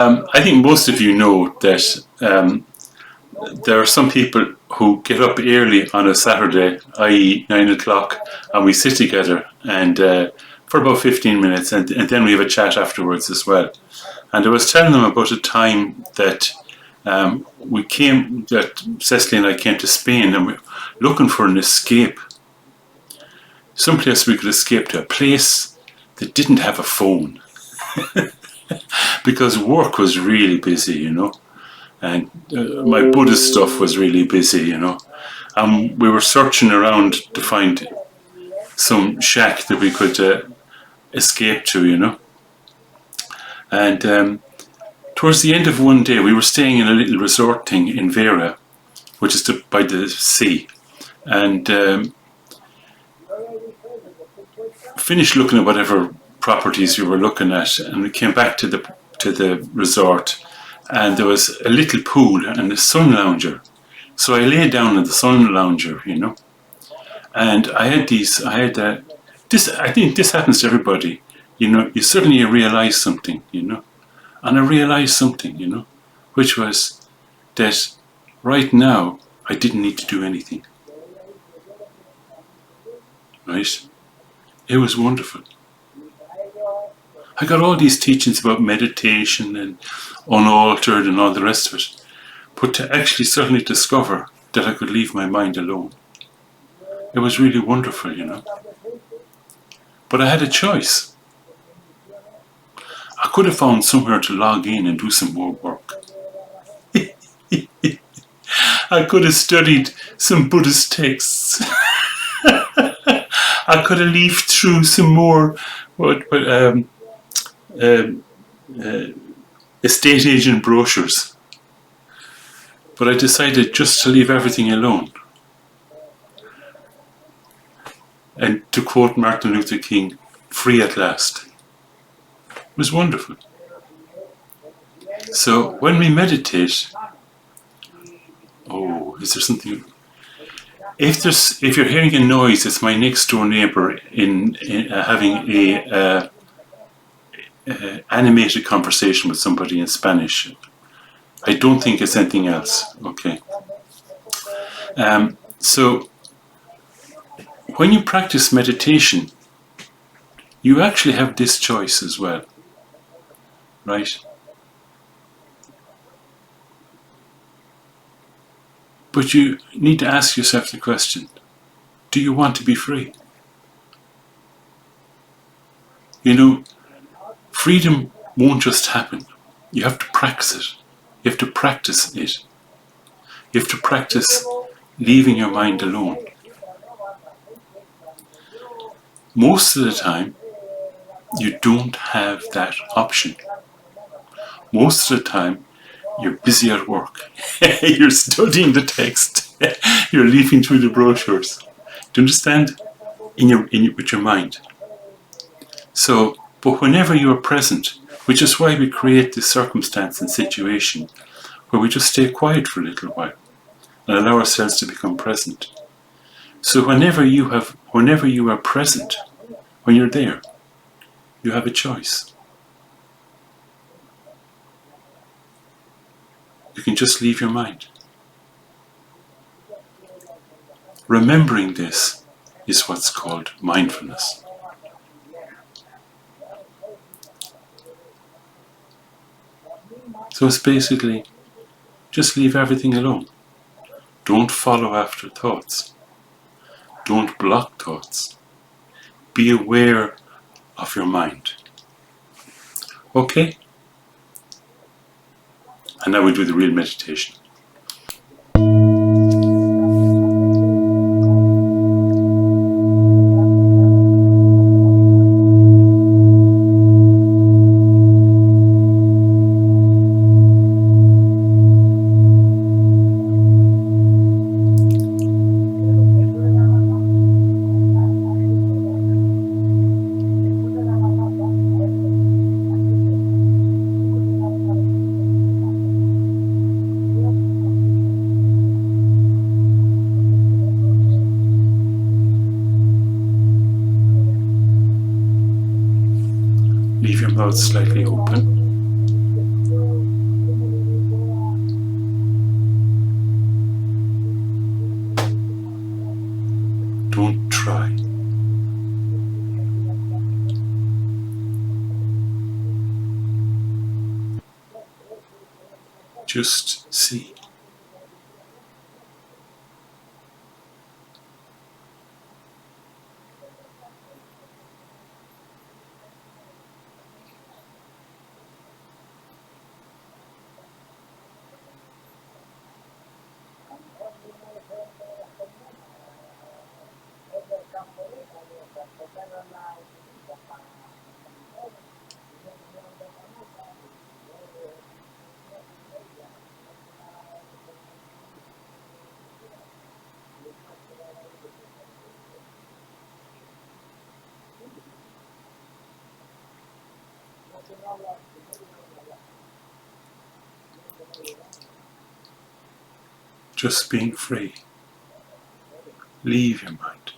I think most of you know that there are some people who get up early on a Saturday, i.e. 9 o'clock, and we sit together and for about 15 minutes, and then we have a chat afterwards as well. And I was telling them about a time that that Cecily and I came to Spain, and we were looking for an escape, someplace we could escape to, a place that didn't have a phone. Because work was really busy, you know, and my Buddhist stuff was really busy, you know. And we were searching around to find some shack that we could escape to, you know. And towards the end of one day, we were staying in a little resort thing in Vera, which is by the sea, and finished looking at whatever properties we were looking at, and we came back to the resort, and there was a little pool and a sun lounger. So I lay down in the sun lounger, you know, and I think this happens to everybody, you know. You suddenly realize something, you know, and I realized something, you know, which was that right now I didn't need to do anything. Right? It was wonderful. I got all these teachings about meditation and unaltered and all the rest of it, but to actually suddenly discover that I could leave my mind alone, it was really wonderful, you know. But I had a choice. I could have found somewhere to log in and do some more work. I could have studied some Buddhist texts. I could have leafed through some more estate agent brochures. But I decided just to leave everything alone. And to quote Martin Luther King, free at last. It was wonderful. So when we meditate, is there something? If you're hearing a noise, it's my next door neighbour in having a animated conversation with somebody in Spanish. I don't think it's anything else. Okay. So when you practice meditation, you actually have this choice as well, right? But you need to ask yourself the question, do you want to be free? You know, freedom won't just happen. You have to practice it. You have to practice it. You have to practice leaving your mind alone. Most of the time, you don't have that option. Most of the time, you're busy at work. You're studying the text. You're leafing through the brochures. Do you understand? With your mind. So, but whenever you are present, which is why we create this circumstance and situation where we just stay quiet for a little while and allow ourselves to become present. So whenever you are present, when you're there, you have a choice. You can just leave your mind. Remembering this is what's called mindfulness. So it's basically just leave everything alone. Don't follow after thoughts. Don't block thoughts. Be aware of your mind. Okay? And now we do the real meditation. Leave your mouth slightly open. Just see. Just being free. Leave your mind.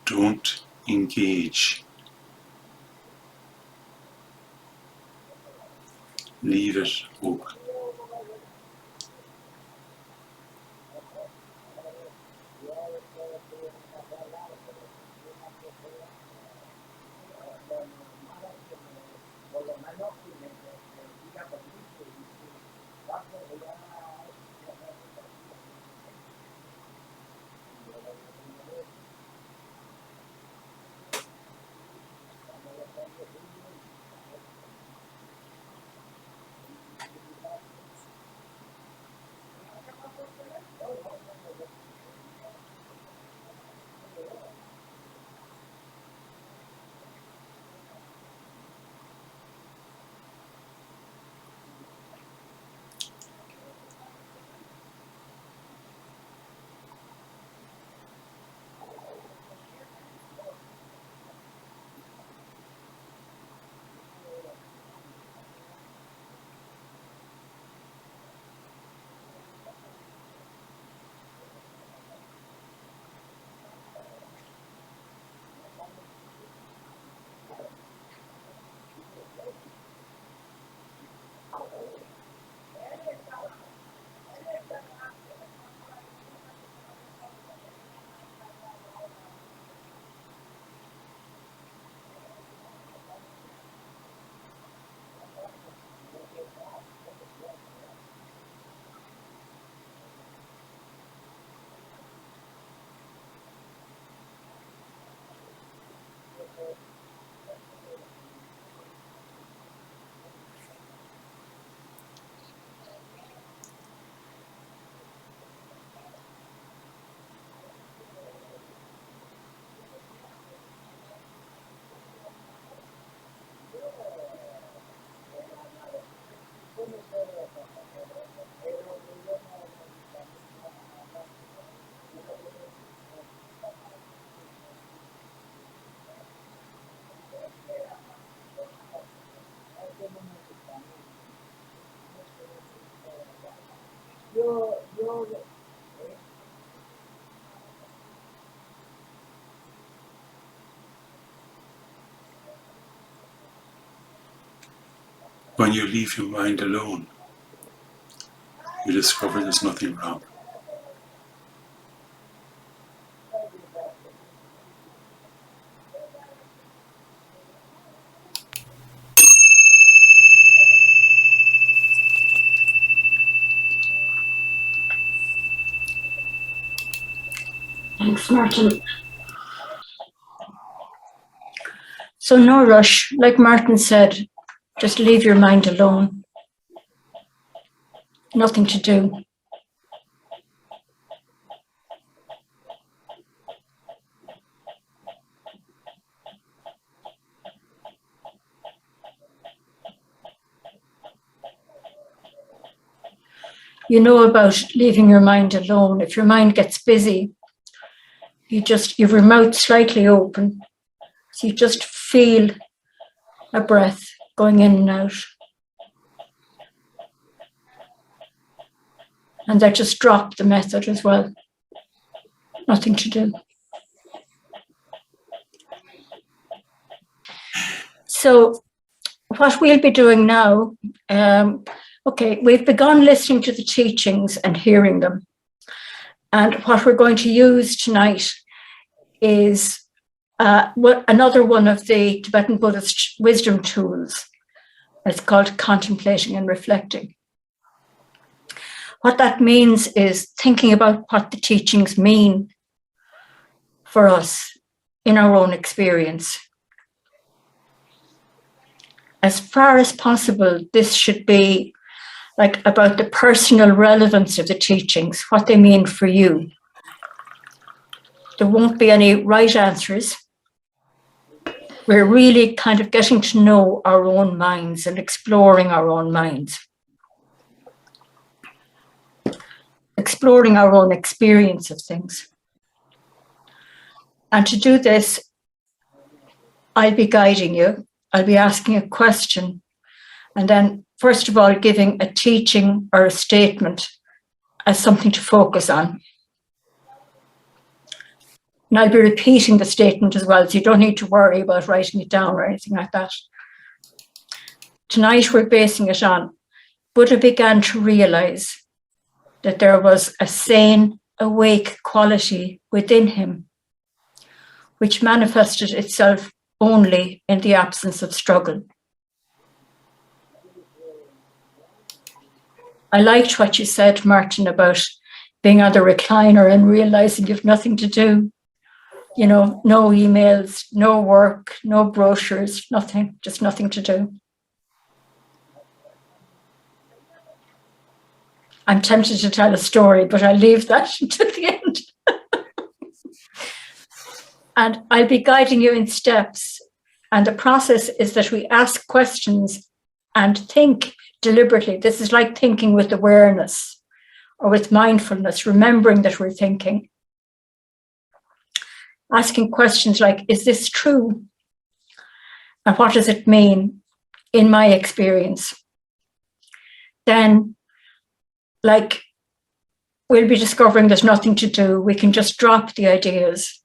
Don't engage. Leave it open. When you leave your mind alone, you discover there's nothing wrong. Thanks, Martin. So no rush, like Martin said, just leave your mind alone. Nothing to do. You know about leaving your mind alone. If your mind gets busy, you have your mouth slightly open. So you just feel a breath going in and out. And I just dropped the method as well. Nothing to do. So what we'll be doing now, okay, we've begun listening to the teachings and hearing them. And what we're going to use tonight is another one of the Tibetan Buddhist wisdom tools. It's called contemplating and reflecting. What that means is thinking about what the teachings mean for us in our own experience. As far as possible, this should be like about the personal relevance of the teachings, what they mean for you. There won't be any right answers. We're really kind of getting to know our own minds and exploring our own minds. Exploring our own experience of things. And to do this, I'll be guiding you. I'll be asking a question, and then first of all, giving a teaching or a statement as something to focus on. And I'll be repeating the statement as well, so you don't need to worry about writing it down or anything like that. Tonight, we're basing it on Buddha began to realize that there was a sane, awake quality within him, which manifested itself only in the absence of struggle. I liked what you said, Martin, about being on the recliner and realizing you've nothing to do. You know, no emails, no work, no brochures, nothing, just nothing to do. I'm tempted to tell a story, but I'll leave that to the end. And I'll be guiding you in steps. And the process is that we ask questions and think deliberately. This is like thinking with awareness or with mindfulness, remembering that we're thinking. Asking questions like, is this true? And what does it mean in my experience? Then, like, we'll be discovering there's nothing to do. We can just drop the ideas,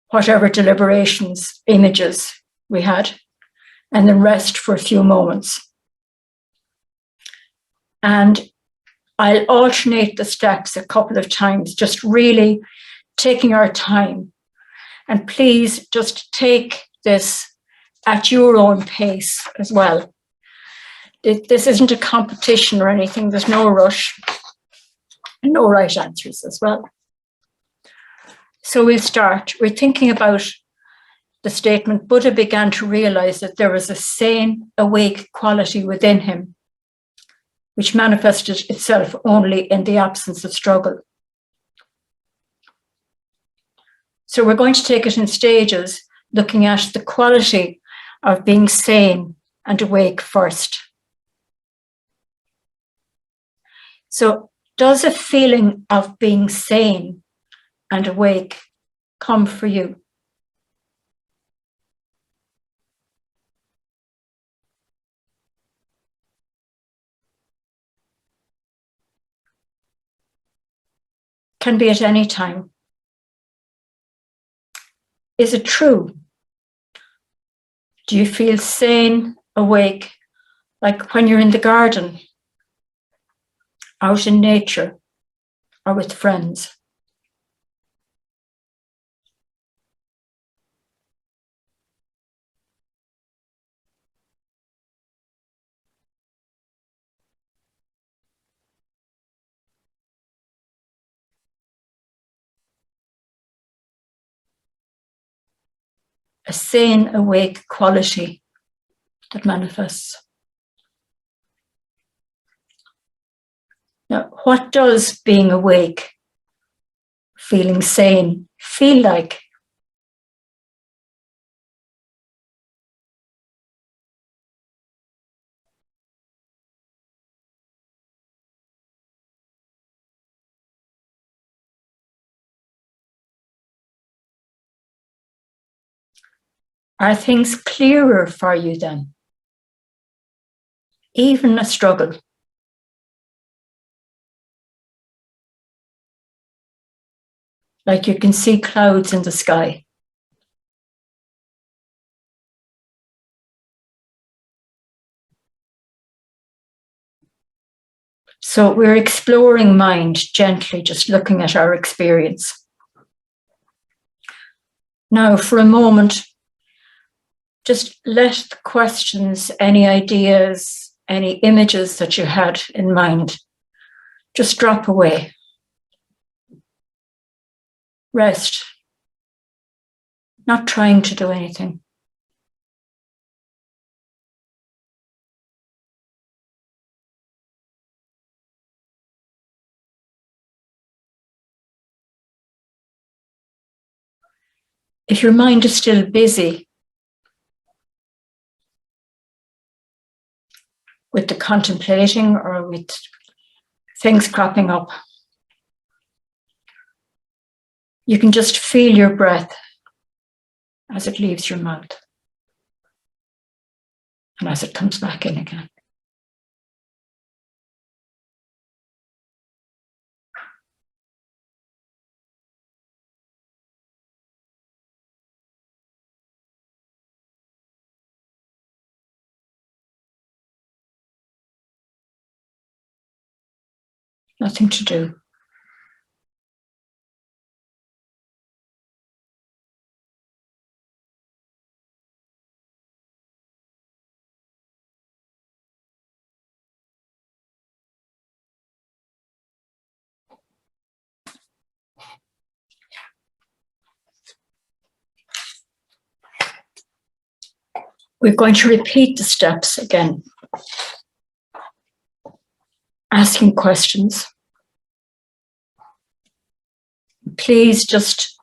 whatever deliberations, images we had, and then rest for a few moments. And I'll alternate the steps a couple of times, just really taking our time. And please just take this at your own pace as well. This isn't a competition or anything. There's no rush, no right answers as well. So we'll start. We're thinking about the statement, Buddha began to realize that there was a sane, awake quality within him, which manifested itself only in the absence of struggle. So we're going to take it in stages, looking at the quality of being sane and awake first. So does a feeling of being sane and awake come for you? Can be at any time. Is it true? Do you feel sane, awake, like when you're in the garden, out in nature, or with friends. A sane, awake quality that manifests. Now, what does being awake, feeling sane, feel like? Are things clearer for you then? Even a struggle? Like you can see clouds in the sky. So we're exploring mind gently, just looking at our experience. Now, for a moment, just let the questions, any ideas, any images that you had in mind, just drop away. Rest, not trying to do anything. If your mind is still busy with the contemplating or with things cropping up, you can just feel your breath as it leaves your mouth and as it comes back in again. Nothing to do. We're going to repeat the steps again, asking questions. Please just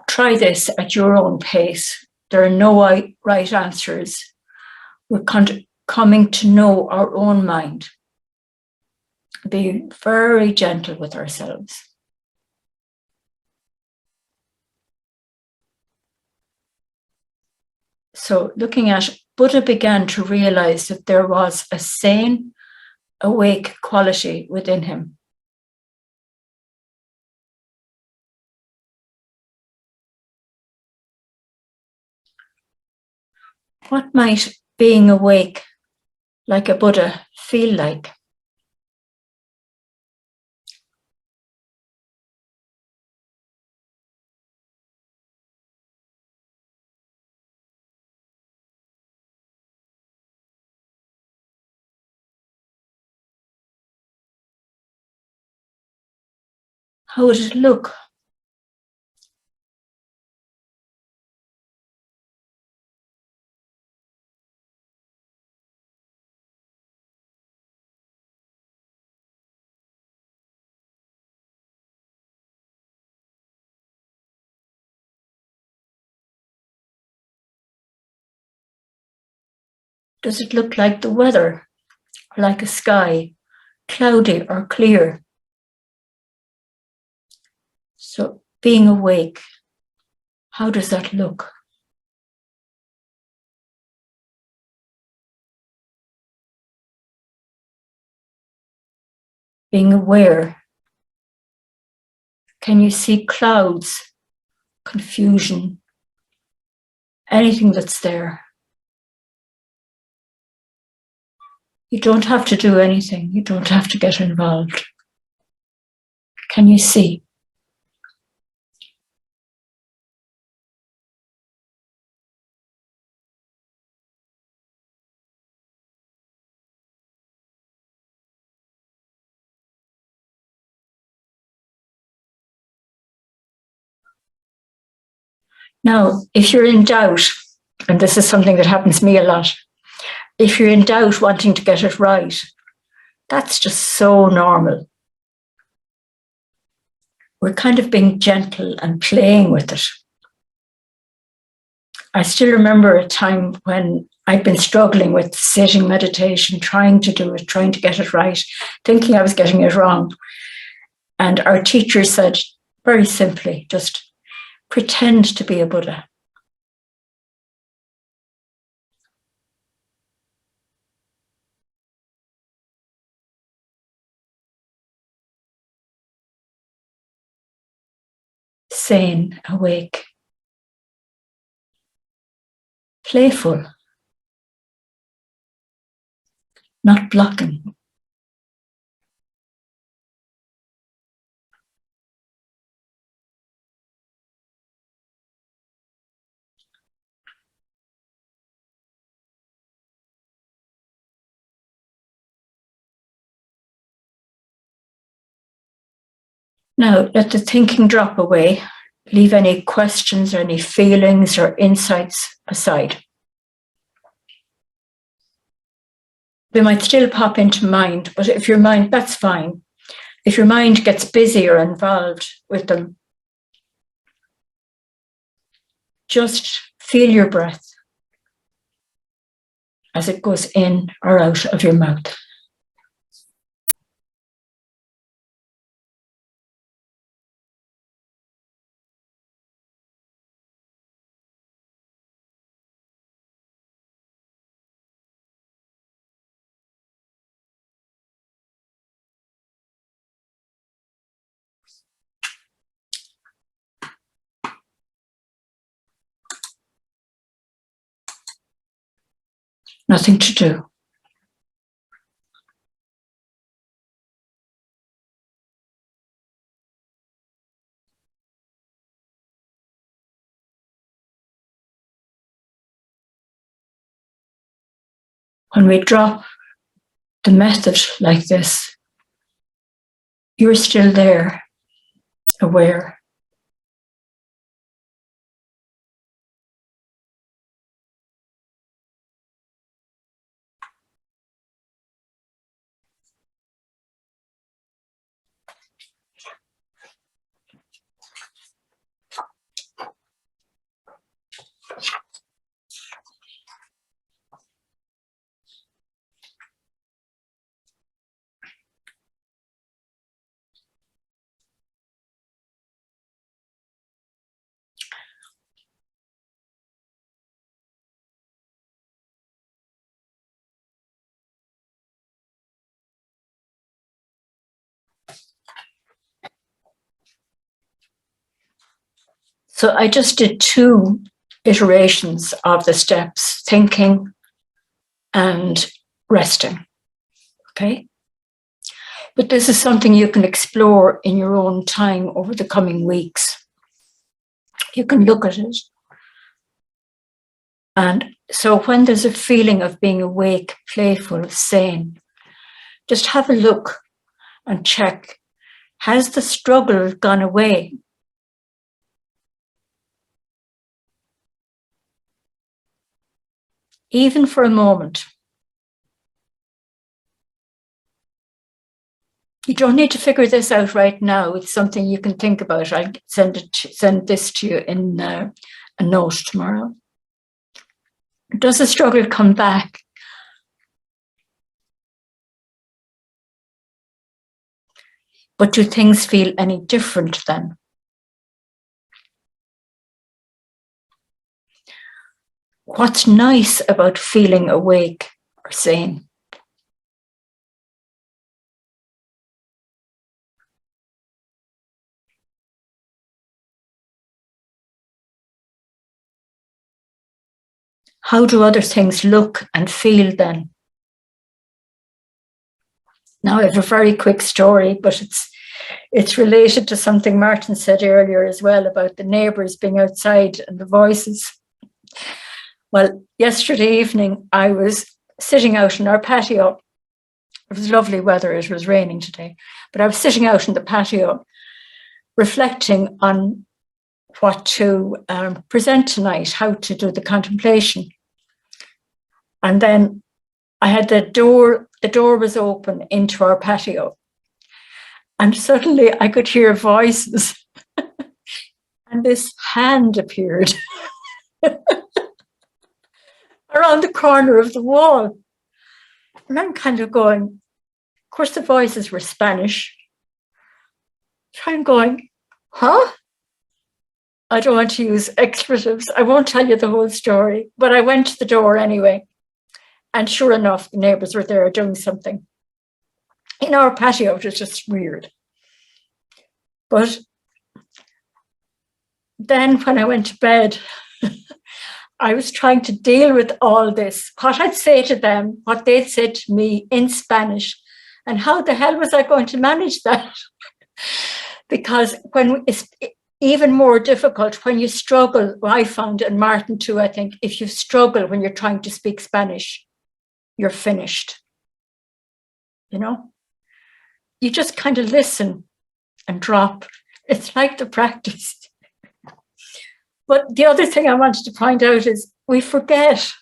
try this at your own pace. There are no right answers. We're coming to know our own mind. Be very gentle with ourselves. So looking at, Buddha began to realize that there was a sane, awake quality within him. What might being awake like a Buddha feel like? How would it look? Does it look like the weather, or like a sky, cloudy or clear? So being awake, how does that look? Being aware, can you see clouds, confusion, anything that's there? You don't have to do anything. You don't have to get involved. Can you see? Now, if you're in doubt, and this is something that happens to me a lot, if you're in doubt wanting to get it right, that's just so normal. We're kind of being gentle and playing with it. I still remember a time when I'd been struggling with sitting meditation, trying to do it, trying to get it right, thinking I was getting it wrong. And our teacher said, very simply, just pretend to be a Buddha. Sane, awake, playful, not blocking. Now, let the thinking drop away. Leave any questions or any feelings or insights aside. They might still pop into mind, but if your mind, that's fine. If your mind gets busy or involved with them, just feel your breath as it goes in or out of your mouth. Nothing to do. When we drop the method like this, you're still there, aware. So I just did 2 iterations of the steps, thinking and resting. Okay. But this is something you can explore in your own time over the coming weeks. You can look at it. And so when there's a feeling of being awake, playful, sane, just have a look and check, has the struggle gone away? Even for a moment. You don't need to figure this out right now. It's something you can think about. I'll send this to you in a note tomorrow. Does the struggle come back? But do things feel any different then? What's nice about feeling awake or sane? How do other things look and feel then? Now I have a very quick story, but it's related to something Martin said earlier as well about the neighbours being outside and the voices. Well, yesterday evening I was sitting out in our patio. It was lovely weather. It was raining today, but I was sitting out in the patio reflecting on what to present tonight, how to do the contemplation. And then I had the door was open into our patio. And suddenly I could hear voices and this hand appeared around the corner of the wall. And I'm kind of going, of course, the voices were Spanish. So I'm going, huh? I don't want to use expletives. I won't tell you the whole story, but I went to the door anyway. And sure enough, the neighbours were there doing something. In our patio, it was just weird. But then when I went to bed, I was trying to deal with all this, what I'd say to them, what they'd said to me in Spanish, and how the hell was I going to manage that? Because when it's even more difficult when you struggle, I found, and Martin too, I think, if you struggle when you're trying to speak Spanish, you're finished. You know, you just kind of listen and drop. It's like the practice. But the other thing I wanted to point out is we forget.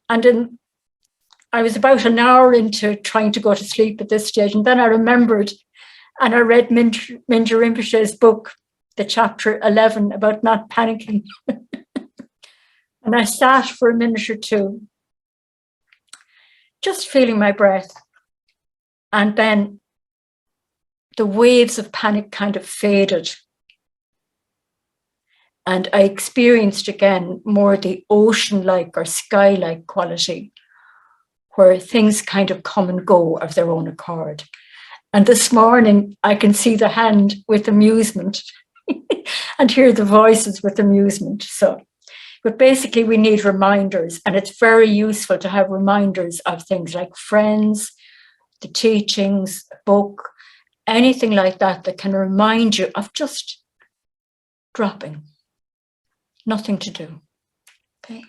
And I was about an hour into trying to go to sleep at this stage, and then I remembered, and I read Mingyur Rinpoche's book, the chapter 11 about not panicking. And I sat for a minute or two, just feeling my breath. And then the waves of panic kind of faded. And I experienced again more the ocean-like or sky-like quality, where things kind of come and go of their own accord. And this morning, I can see the hand with amusement and hear the voices with amusement. So, but basically we need reminders, and it's very useful to have reminders of things like friends, the teachings, a book, anything like that that can remind you of just dropping. Nothing to do. Okay.